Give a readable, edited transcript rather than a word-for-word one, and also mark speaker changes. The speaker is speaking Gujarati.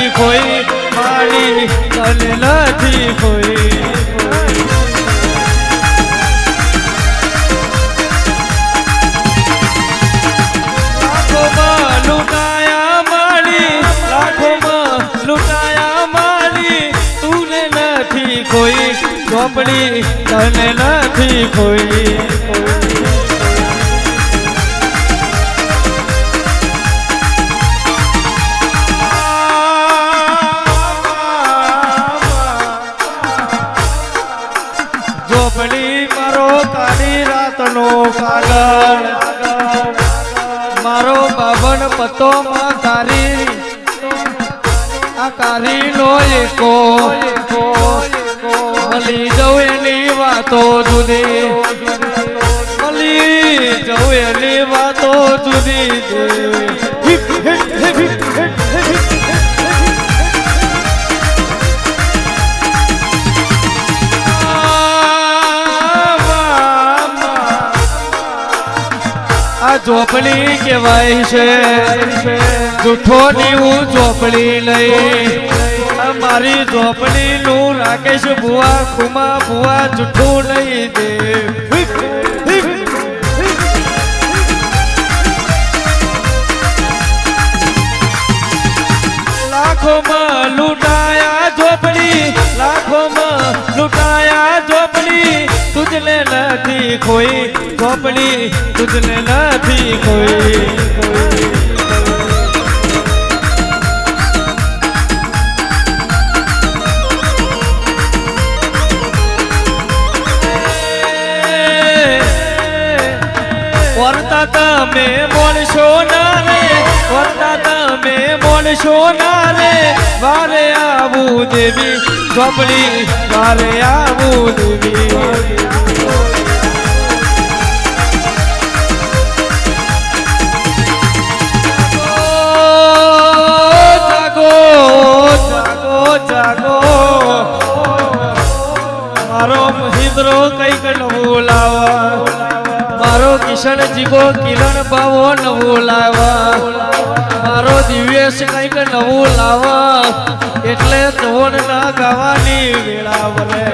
Speaker 1: નથી કોઈ મારી તને નથી કોઈ લાખોમાં લૂંટાયા મારી લાખોમાં લૂંટાયા મારી તુને નથી કોઈ ચોપડી તને નથી કોઈ ચોપડી મારો કાળી રાતનો કાગળ મારો બાબન પતો માં તારી આ કારી નો એકો મળી જવું એની વાતો જુદી મળી જવું એની વાતો જુદી આ ચોપડી કહેવાય છે જૂઠો નીવું ચોપડી લઈ મારી ચોપડી નું રાકેશ બુઆ ખુમા બુઆ જૂઠું લઈ દે લાખોમાં લૂંટાયા ચોપડી લાખોમાં લૂંટાયા ચોપડી તુજને નથી કોઈ ચોપડી તુજને નથી કોઈ વર્તા તમે બોલશો ના રે વર્તા તમે બોલશો ના રે વારે આવું દેવી ચોપડી વારે આવું દેવી જાગો મારો મહિન્દ્રો કઈક નવું લાવા મારો કિશન જીગો કિરણ બાવો નવું લાવા મારો દિવ્યેશ કઈક નવું લાવા એટલે ધોન ના ગાવાની વેળા વરે